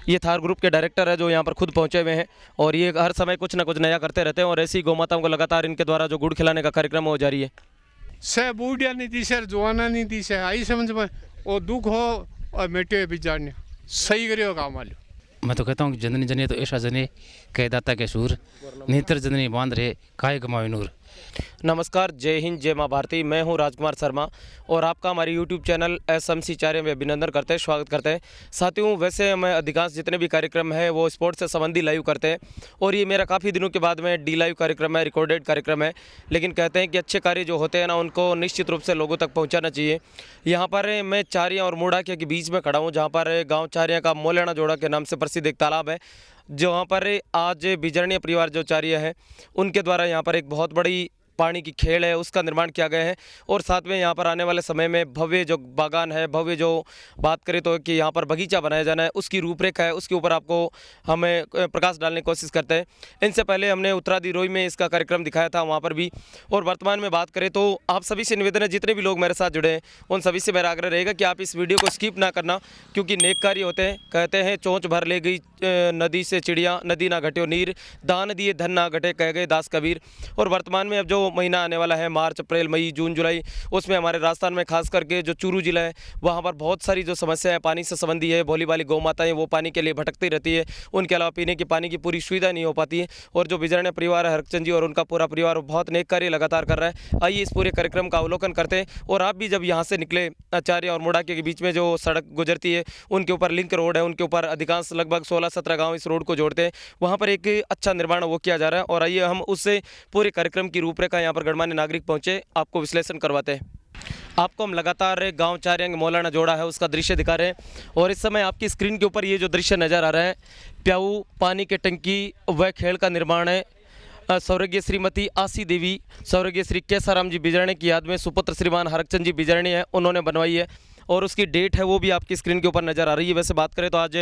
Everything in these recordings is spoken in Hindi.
ये थार ग्रुप के डायरेक्टर है जो यहाँ पर खुद पहुँचे हुए हैं और ये हर समय कुछ ना कुछ नया करते रहते हैं और ऐसी गौ माताओं को लगातार इनके द्वारा जो गुड़ खिलाने का कार्यक्रम हो जारी है। से बूढ़िया नहीं थी सर जवाना नहीं थी से आई समझ में वो दुख हो और मेटे बिजारने सही करियो काम वाले। मैं तो कहता हूँ कि जननी जनिए तो ऐसा जने कह दाता के सूर नेत्र जननी बांध रहे काय कमाए नूर। नमस्कार, जय हिंद, जय माँ भारती। मैं हूं राजकुमार शर्मा और आपका हमारे यूट्यूब चैनल SMC चार्य में अभिनंदन करते हैं, स्वागत करते हैं। साथियों, वैसे हम अधिकांश जितने भी कार्यक्रम हैं वो स्पोर्ट्स से संबंधी लाइव करते हैं और ये मेरा काफ़ी दिनों के बाद में डी लाइव कार्यक्रम है, रिकॉर्डेड कार्यक्रम है। लेकिन कहते हैं कि अच्छे कार्य जो होते हैं ना उनको निश्चित रूप से लोगों तक पहुँचाना चाहिए। यहाँ पर मैं चारियाँ और मूढ़ाकिया के बीच में खड़ा हूँ जहाँ पर गाँव चारियाँ का मोलेना जोड़ा के नाम से प्रसिद्ध एक तालाब है, जहाँ पर आज बिजरणीय परिवार जो चारिया है उनके द्वारा यहाँ पर एक बहुत बड़ी पानी की खेल है उसका निर्माण किया गया है। और साथ में यहाँ पर आने वाले समय में भव्य जो बागान है, भव्य जो बात करें तो कि यहाँ पर बगीचा बनाया जाना है, उसकी रूपरेखा है, उसके ऊपर आपको हमें प्रकाश डालने की कोशिश करते हैं। इनसे पहले हमने उत्तरादी रोई में इसका कार्यक्रम दिखाया था वहाँ पर भी। और वर्तमान में बात करें तो आप सभी से निवेदन है, जितने भी लोग मेरे साथ जुड़े हैं उन सभी से मेरा आग्रह रहेगा कि आप इस वीडियो को स्किप ना करना, क्योंकि नेक कार्य होते हैं। कहते हैं चोंच भर ले गई नदी से चिड़िया, नदी ना घट्यो नीर, दान दिए धन ना घटे, कह गए दास कबीर। और वर्तमान में अब जो महीना आने वाला है मार्च, अप्रैल, मई, जून, जुलाई, उसमें हमारे राजस्थान में खास करके जो चूरू जिला है वहाँ पर बहुत सारी जो समस्या है पानी से संबंधी है। भोली भाली गौ माताएं वो पानी के लिए भटकती रहती है, उनके अलावा पीने की पानी की पूरी सुविधा नहीं हो पाती है। और जो बिजरणीय परिवार है हरचंद जी और उनका पूरा परिवार बहुत नेक कार्य लगातार कर रहा है। आइए इस पूरे कार्यक्रम का अवलोकन करते हैं। और आप भी जब यहाँ से निकले, चारिया और मुड़ाके के बीच में जो सड़क गुजरती है उनके ऊपर लिंक रोड है, उनके ऊपर अधिकांश लगभग 16-17 गाँव इस रोड को जोड़ते हैं, वहाँ पर एक अच्छा निर्माण वो किया जा रहा है। और आइए हम उससे पूरे कार्यक्रम की रूपरेखा यहाँ पर गणमान्य नागरिक पहुँचे आपको विश्लेषण करवाते हैं। आपको हम लगातार गांव चारियांग मोलाना जोड़ा है उसका दृश्य दिखा रहे हैं। और इस समय आपकी स्क्रीन के ऊपर ये जो दृश्य नज़र आ रहा है, प्याऊ पानी के टंकी व खेल का निर्माण है। स्वर्गीय श्रीमती आसी देवी, स्वर्गीय श्री केसाराम जी बिजरणी की याद में सुपुत्र श्रीमान हरचंद जी बिजरणी है, उन्होंने बनवाई है। और उसकी डेट है वो भी आपकी स्क्रीन के ऊपर नज़र आ रही है। वैसे बात करें तो आज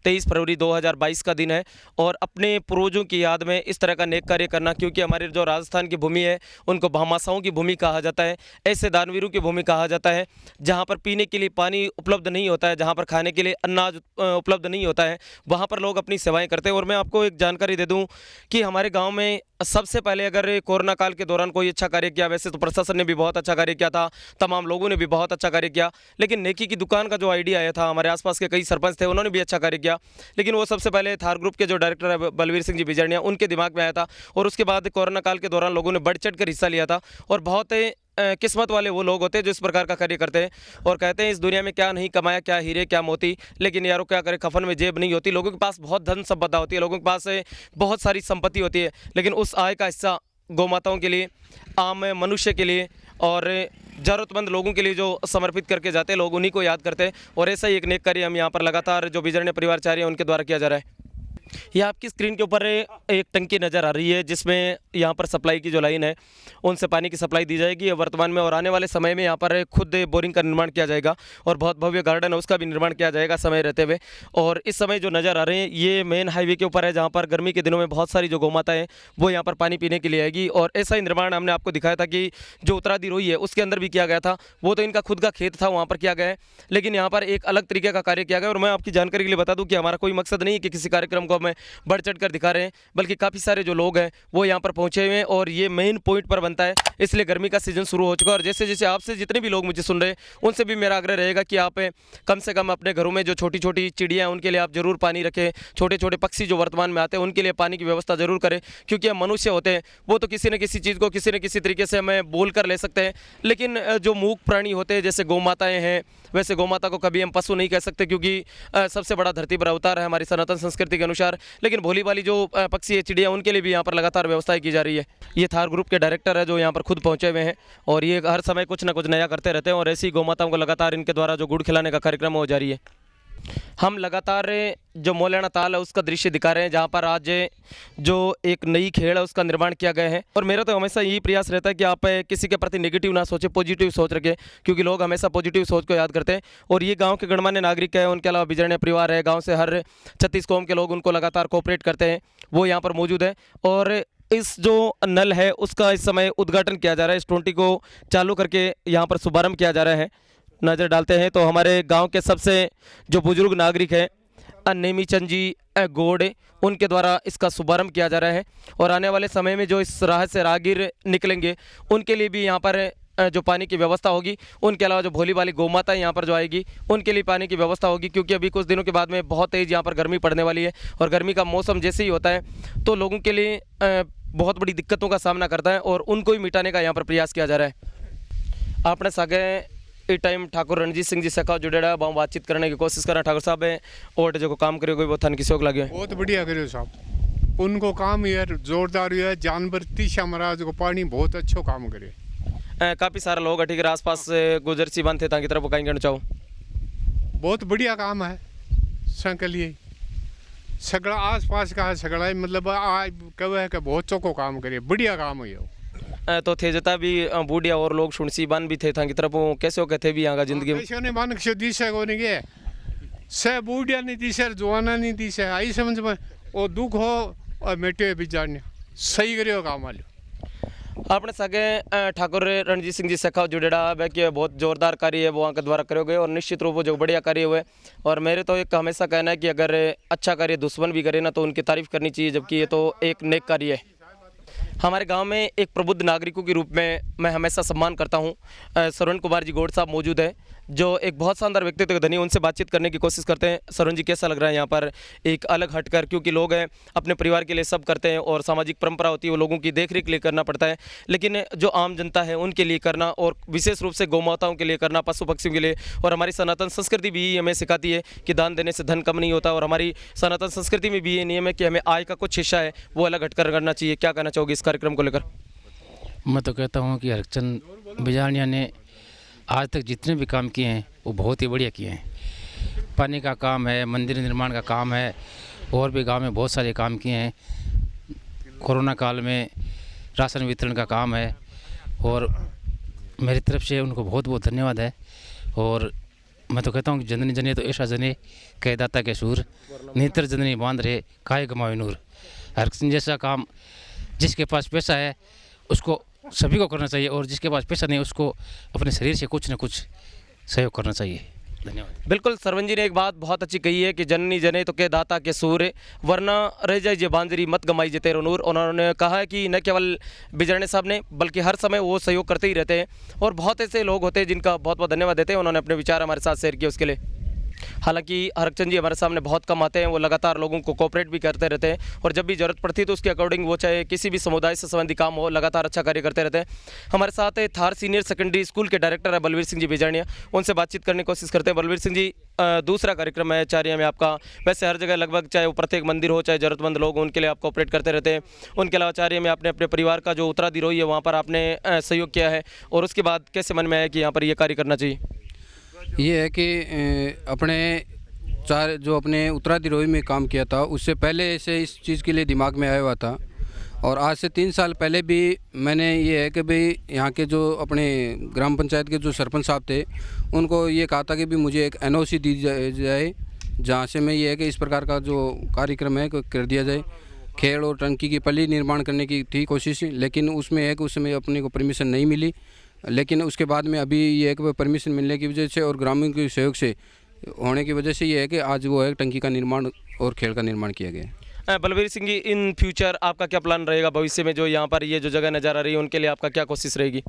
23 फरवरी 2022 का दिन है और अपने पूर्वजों की याद में इस तरह का नेक कार्य करना, क्योंकि हमारे जो राजस्थान की भूमि है उनको भामाशाओं की भूमि कहा जाता है, ऐसे दानवीरों की भूमि कहा जाता है जहाँ पर पीने के लिए पानी उपलब्ध नहीं होता है, जहाँ पर खाने के लिए अनाज उपलब्ध नहीं होता है, वहाँ पर लोग अपनी सेवाएँ करते हैं। और मैं आपको एक जानकारी दे दूँ कि हमारे गाँव में सबसे पहले अगर कोरोना काल के दौरान कोई अच्छा कार्य किया, वैसे तो प्रशासन ने भी बहुत अच्छा कार्य किया था, तमाम लोगों ने भी बहुत अच्छा कार्य किया, लेकिन नेकी की दुकान का जो आइडिया आया था, हमारे आसपास के कई सरपंच थे उन्होंने भी अच्छा कार्य किया, लेकिन वो सबसे पहले थार ग्रुप के जो डायरेक्टर है बलवीर सिंह जी बिजरनिया उनके दिमाग में आया था। और उसके बाद कोरोना काल के दौरान लोगों ने बढ़ चढ़ कर हिस्सा लिया था। और बहुत किस्मत वाले वो लोग होते हैं जो इस प्रकार का कार्य करते हैं। और कहते हैं इस दुनिया में क्या नहीं कमाया, क्या हीरे क्या मोती, लेकिन यारों क्या करे कफन में जेब नहीं होती। लोगों के पास बहुत धन संपदा होती है, लोगों के पास बहुत सारी संपत्ति होती है, लेकिन उस आय का हिस्सा गौ माताओं के लिए, आम मनुष्य के लिए और ज़रूरतमंद लोगों के लिए जो समर्पित करके जाते हैं, लोग उन्हीं को याद करते हैं। और ऐसा ही एक नेक कार्य हम यहाँ पर लगातार जो बिजरणीय परिवार चाह रहे हैं उनके द्वारा किया जा रहा है। ये आपकी स्क्रीन के ऊपर एक टंकी नज़र आ रही है जिसमें यहाँ पर सप्लाई की जो लाइन है उनसे पानी की सप्लाई दी जाएगी वर्तमान में। और आने वाले समय में यहाँ पर खुद बोरिंग का निर्माण किया जाएगा और बहुत भव्य गार्डन है उसका भी निर्माण किया जाएगा समय रहते हुए। और इस समय जो नज़र आ रहे हैं ये मेन हाईवे के ऊपर है, जहाँ पर गर्मी के दिनों में बहुत सारी जो गौ माता है वो यहाँ पर पानी पीने के लिए आएगी। और ऐसा ही निर्माण हमने आपको दिखाया था कि जो उत्तरादी रोई है उसके अंदर भी किया गया था, वो तो इनका खुद का खेत था वहाँ पर किया गया है, लेकिन यहाँ पर एक अलग तरीके का कार्य किया गया। और मैं आपकी जानकारी के लिए बता दूँ कि हमारा कोई मकसद नहीं है कि किसी कार्यक्रम को हमें बढ़ चढ़ कर दिखा रहे हैं, बल्कि काफ़ी सारे जो लोग हैं वो यहाँ पर पहुँचे हुए हैं और ये मेन पॉइंट पर बनता है, इसलिए गर्मी का सीजन शुरू हो चुका है। और जैसे जैसे आपसे जितने भी लोग मुझे सुन रहे हैं उनसे भी मेरा आग्रह रहेगा कि आप कम से कम अपने घरों में जो छोटी छोटी चिड़ियाँ हैं उनके लिए आप जरूर पानी रखें, छोटे छोटे पक्षी जो वर्तमान में आते हैं उनके लिए पानी की व्यवस्था जरूर करें, क्योंकि हम मनुष्य होते हैं वो तो किसी न किसी चीज़ को किसी न किसी तरीके से हमें बोल कर ले सकते हैं, लेकिन जो मूक प्राणी होते हैं जैसे गौ माताएँ हैं, वैसे गौ माता को कभी हम पशु नहीं कह सकते, क्योंकि सबसे बड़ा धरती पर अवतार है हमारी सनातन संस्कृति के अनुसार। लेकिन भोली भाली जो पक्षी है, चिड़िया, उनके लिए भी यहाँ पर लगातार व्यवस्थाएं की जा रही है। ये थार ग्रुप के डायरेक्टर है जो यहाँ पर खुद पहुँचे हुए हैं और ये हर समय कुछ ना कुछ नया करते रहते हैं और ऐसी गौ माताओं को लगातार इनके द्वारा जो गुड़ खिलाने का कार्यक्रम हो जारी है। हम लगातार जो मोलेना ताल है उसका दृश्य दिखा रहे हैं, जहाँ पर आज जो एक नई खेल है उसका निर्माण किया गया है। और मेरा तो हमेशा यही प्रयास रहता है कि आप किसी के प्रति नेगेटिव ना सोचें, पॉजिटिव सोच रखें, क्योंकि लोग हमेशा पॉजिटिव सोच को याद करते हैं। और ये गांव के गणमान्य नागरिक है, उनके अलावा बिजरणीय परिवार है, गाँव से हर 36 कौम के लोग उनको लगातार कोऑपरेट करते हैं, वो यहाँ पर मौजूद है। और इस जो नल है उसका इस समय उद्घाटन किया जा रहा है, इस टोंटी को चालू करके यहाँ पर शुभारंभ किया जा रहा है। नज़र डालते हैं तो हमारे गांव के सबसे जो बुजुर्ग नागरिक हैं नेमीचंद जी गोड़ उनके द्वारा इसका शुभारंभ किया जा रहा है। और आने वाले समय में जो इस राह से राहगीर निकलेंगे उनके लिए भी यहाँ पर जो पानी की व्यवस्था होगी, उनके अलावा जो भोली वाली गौ माता यहाँ पर जो आएगी उनके लिए पानी की व्यवस्था होगी, क्योंकि अभी कुछ दिनों के बाद में बहुत तेज़ यहाँ पर गर्मी पड़ने वाली है। और गर्मी का मौसम जैसे ही होता है तो लोगों के लिए बहुत बड़ी दिक्कतों का सामना करता है और उनको ही मिटाने का यहाँ पर प्रयास किया जा रहा है। आपने सागे इस टाइम ठाकुर रणजीत सिंह जी सखा जुड़ेड़ा बहुत बातचीत करने की कोशिश करा। ठाकुर साहब और जो काम करियो वो थान किसी को लगे बहुत बढ़िया करियो साहब, उनको काम यार जोरदार है। जानवर तीशा महाराज को पानी बहुत अच्छो काम करे। काफ़ी सारे लोग अठी के आसपास गुजर सी बंद थे ताकि तरफ कहीं कहना चाहो बहुत बढ़िया काम है संकलिए सगड़ा आस पास का है सगड़ा मतलब आज कहे है कि बहुत चौको काम करे, बढ़िया काम है ये। तो थे जता भी बूढ़िया और लोग सुनसी बन भी थे था की तरफ कैसे हो कहते भी यहाँ का जिंदगी में कैसे ने मान के दिशा को नहीं गए से बूढ़िया नहीं दिशा जवाना नहीं दिशा आई समझ में वो दुख हो और मेटे भी जाने सही करियो काम वाले। आपने सगे ठाकुर रणजीत सिंह जी सखा जुड़ेड़ा है कि बहुत जोरदार कार्य है वो वहाँ के द्वारा करोगे और निश्चित रूप जो बढ़िया कार्य हुए। और मेरे तो एक हमेशा कहना है कि अगर अच्छा कार्य दुश्मन भी करे ना तो उनकी तारीफ करनी चाहिए, जबकि ये तो एक नेक कार्य है। हमारे गांव में एक प्रबुद्ध नागरिकों के रूप में मैं हमेशा सम्मान करता हूं। सरवण कुमार जी गौड़ साहब मौजूद है जो एक बहुत शानदार व्यक्तित्व के धनी, उनसे बातचीत करने की कोशिश करते हैं। सरवण जी कैसा लग रहा है यहाँ पर एक अलग हटकर, क्योंकि लोग हैं अपने परिवार के लिए सब करते हैं और सामाजिक परंपरा होती है वो लोगों की देख रेख के लिए करना पड़ता है, लेकिन जो आम जनता है उनके लिए करना और विशेष रूप से गौ माताओं के लिए करना, पशु पक्षियों के लिए। और हमारी सनातन संस्कृति भी हमें सिखाती है कि दान देने से धन कम नहीं होता और हमारी सनातन संस्कृति में भी ये नियम है कि हमें आय का कुछ हिस्सा है वो अलग हटकर करना चाहिए। क्या कहना चाहोगे इस कार्यक्रम को लेकर? मैं तो कहता हूँ कि हरचंद बिजानिया ने आज तक जितने भी काम किए हैं वो बहुत ही बढ़िया किए हैं। पानी का काम है, मंदिर निर्माण का काम है, और भी गांव में बहुत सारे काम किए हैं। कोरोना काल में राशन वितरण का काम है और मेरी तरफ से उनको बहुत बहुत धन्यवाद है। और मैं तो कहता हूँ कि जननी जने तो ऐसा जने कह दाता के सूर, नेत्र जननी बांध रहे काय गमावे नूर। हरचंद जैसा काम जिसके पास पैसा है उसको सभी को करना चाहिए और जिसके पास पैसा नहीं उसको अपने शरीर से कुछ न कुछ सहयोग करना चाहिए। धन्यवाद। बिल्कुल, सरवन जी ने एक बात बहुत अच्छी कही है कि जननी जने तो के दाता के सूर, वरना रह जाए जे बांजरी मत गमाई जे तेरो नूर। उन्होंने कहा है कि न केवल बिजरने साहब ने बल्कि हर समय वो सहयोग करते ही रहते हैं और बहुत ऐसे लोग होते हैं जिनका बहुत बहुत धन्यवाद देते हैं। उन्होंने अपने विचार हमारे साथ शेयर किए उसके लिए। हालांकि हरचंद जी हमारे सामने बहुत कम आते हैं, वो लगातार लोगों को कोऑपरेट भी करते रहते हैं और जब भी ज़रूरत पड़ती है तो उसके अकॉर्डिंग वो चाहे किसी भी समुदाय से संबंधी काम हो लगातार अच्छा कार्य करते रहते हैं। हमारे साथ थार सीनियर सेकेंडरी स्कूल के डायरेक्टर है बलवीर सिंह जी बिजानिया, उनसे बातचीत करने की कोशिश करते हैं। बलवीर सिंह जी, दूसरा कार्यक्रम है चारिया में आपका, वैसे हर जगह लगभग चाहे वो प्रत्येक मंदिर हो चाहे ज़रूरतमंद लोग उनके लिए आप कोऑपरेट करते रहते हैं। उनके अलावा चारिया में आपने अपने परिवार का जो उत्तराधिकारी है वहाँ पर आपने सहयोग किया है और उसके बाद कैसे मन में आया कि यहाँ पर ये कार्य करना चाहिए? ये है कि अपने जो अपने उत्तराधिकारी में काम किया था उससे पहले से इस चीज़ के लिए दिमाग में आया हुआ था। और आज से 3 साल पहले भी मैंने ये है कि भाई यहाँ के जो अपने ग्राम पंचायत के जो सरपंच साहब थे उनको ये कहा था कि भी मुझे एक NOC दी जाए जहाँ से मैं ये है कि इस प्रकार का जो कार्यक्रम है कर दिया जाए। खेड़ और टंकी की पल्ली निर्माण करने की थी कोशिश, लेकिन उसमें है कि उसमें अपने को परमिशन नहीं मिली। लेकिन उसके बाद में अभी ये है कि परमिशन मिलने की वजह से और ग्रामीण के सहयोग से होने की वजह से ये है कि आज वो है टंकी का निर्माण और खेल का निर्माण किया गया। बलवीर सिंह जी, इन फ्यूचर आपका क्या प्लान रहेगा भविष्य में? जो यहाँ पर ये जो जगह नज़र आ रही है उनके लिए आपका क्या कोशिश रहेगी?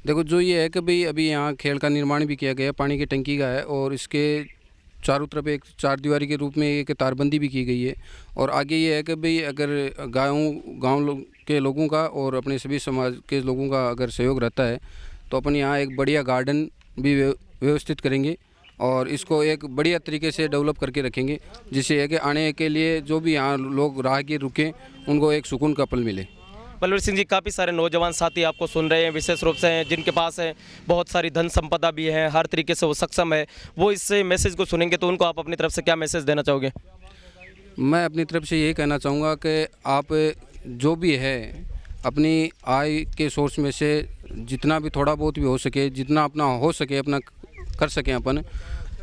देखो, जो ये है कि भाई अभी यहाँ खेल का निर्माण भी किया गया, पानी की टंकी का है और इसके चारों तरफ एक 4 दीवारी के रूप में एक तारबंदी भी की गई है। और आगे ये है कि भाई अगर गाँव के लोगों का और अपने सभी समाज के लोगों का अगर सहयोग रहता है तो अपन यहाँ एक बढ़िया गार्डन भी व्यवस्थित करेंगे और इसको एक बढ़िया तरीके से डेवलप करके रखेंगे, जिससे है कि आने के लिए जो भी यहाँ लोग राहगीर रुकें उनको एक सुकून का पल मिले। बलवीर सिंह जी, काफ़ी सारे नौजवान साथी आपको सुन रहे हैं, विशेष रूप से जिनके पास है बहुत सारी धन संपदा भी है, हर तरीके से वो सक्षम है, वो इस मैसेज को सुनेंगे तो उनको आप अपनी तरफ से क्या मैसेज देना चाहोगे? मैं अपनी तरफ से यही कहना चाहूँगा कि आप जो भी है अपनी आय के सोर्स में से जितना भी थोड़ा बहुत भी हो सके, जितना अपना हो सके अपना कर सकें अपन,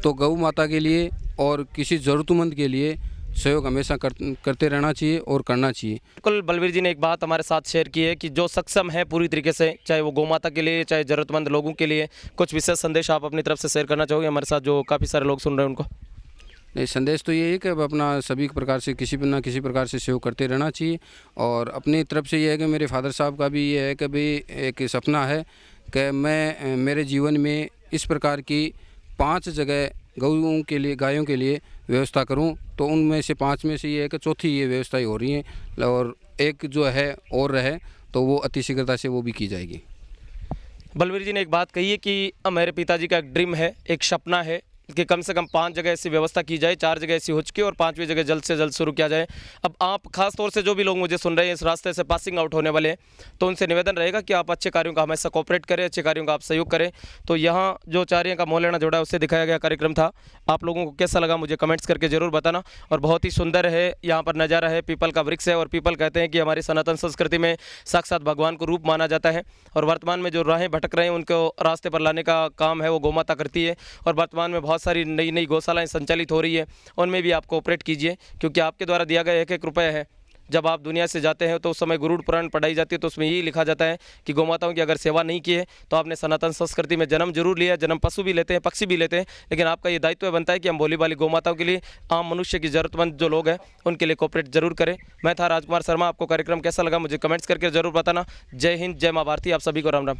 तो गौ माता के लिए और किसी ज़रूरतमंद के लिए सहयोग हमेशा करते रहना चाहिए और करना चाहिए। बिल्कुल, बलवीर जी ने एक बात हमारे साथ शेयर की है कि जो सक्षम है पूरी तरीके से, चाहे वो गौ माता के लिए चाहे ज़रूरतमंद लोगों के लिए, कुछ विशेष संदेश आप अपनी तरफ से शेयर करना चाहोगे हमारे साथ जो काफ़ी सारे लोग सुन रहे हैं उनको? नहीं, संदेश तो ये है कि अब अपना सभी प्रकार से किसी ना किसी प्रकार से सहयोग करते रहना चाहिए। और अपनी तरफ से ये है कि मेरे फादर साहब का भी ये है कि भाई एक सपना है कि मैं मेरे जीवन में इस प्रकार की 5 जगह गौओं के लिए, गायों के लिए व्यवस्था करूं। तो उनमें से 5 में से ये है कि चौथी ये व्यवस्थाएं हो रही हैं और एक जो है और रहे तो वो अतिशीघ्रता से वो भी की जाएगी। बलवीर जी ने एक बात कही है कि मेरे पिताजी का एक ड्रीम है, एक सपना है कि कम से कम 5 जगह ऐसी व्यवस्था की जाए, 4 जगह ऐसी हो चुकी है और 5वीं जगह जल्द से जल्द शुरू किया जाए। अब आप खास तौर से जो भी लोग मुझे सुन रहे हैं, इस रास्ते से पासिंग आउट होने वाले हैं, तो उनसे निवेदन रहेगा कि आप अच्छे कार्यों का हमेशा कोऑपरेट करें, अच्छे कार्यों का आप सहयोग करें। तो यहाँ जो चारियाँ का मोहल्ला जोड़ा है उससे दिखाया गया कार्यक्रम था, आप लोगों को कैसा लगा मुझे कमेंट्स करके ज़रूर बताना। और बहुत ही सुंदर है यहाँ पर नज़ारा है, पीपल का वृक्ष है और पीपल कहते हैं कि हमारी सनातन संस्कृति में साक्षात भगवान को रूप माना जाता है। और वर्तमान में जो राहें भटक रहे हैं उनको रास्ते पर लाने का काम है वो गौमाता करती है। और वर्तमान में बहुत सारी नई नई गौशालाएं संचालित हो रही है, उनमें भी आप कोऑपरेट कीजिए, क्योंकि आपके द्वारा दिया गया 1-1 रुपये है। जब आप दुनिया से जाते हैं तो उस समय गुरुड़ पुराण पढ़ाई जाती है, तो उसमें यही लिखा जाता है कि गौमाताओं की अगर सेवा नहीं की है तो आपने सनातन संस्कृति में जन्म जरूर लिया, जन्म पशु भी लेते हैं, पक्षी भी लेते हैं, लेकिन आपका ये दायित्व बनता है कि हम भोली भाली गौमाताओं के लिए, आम मनुष्य की ज़रूरतमंद जो लोग हैं उनके लिए कोऑपरेट जरूर करें। मैं था राजकुमार शर्मा, आपको कार्यक्रम कैसा लगा मुझे कमेंट्स करके जरूर बताना। जय हिंद, जय माँ भारती, आप सभी को राम राम।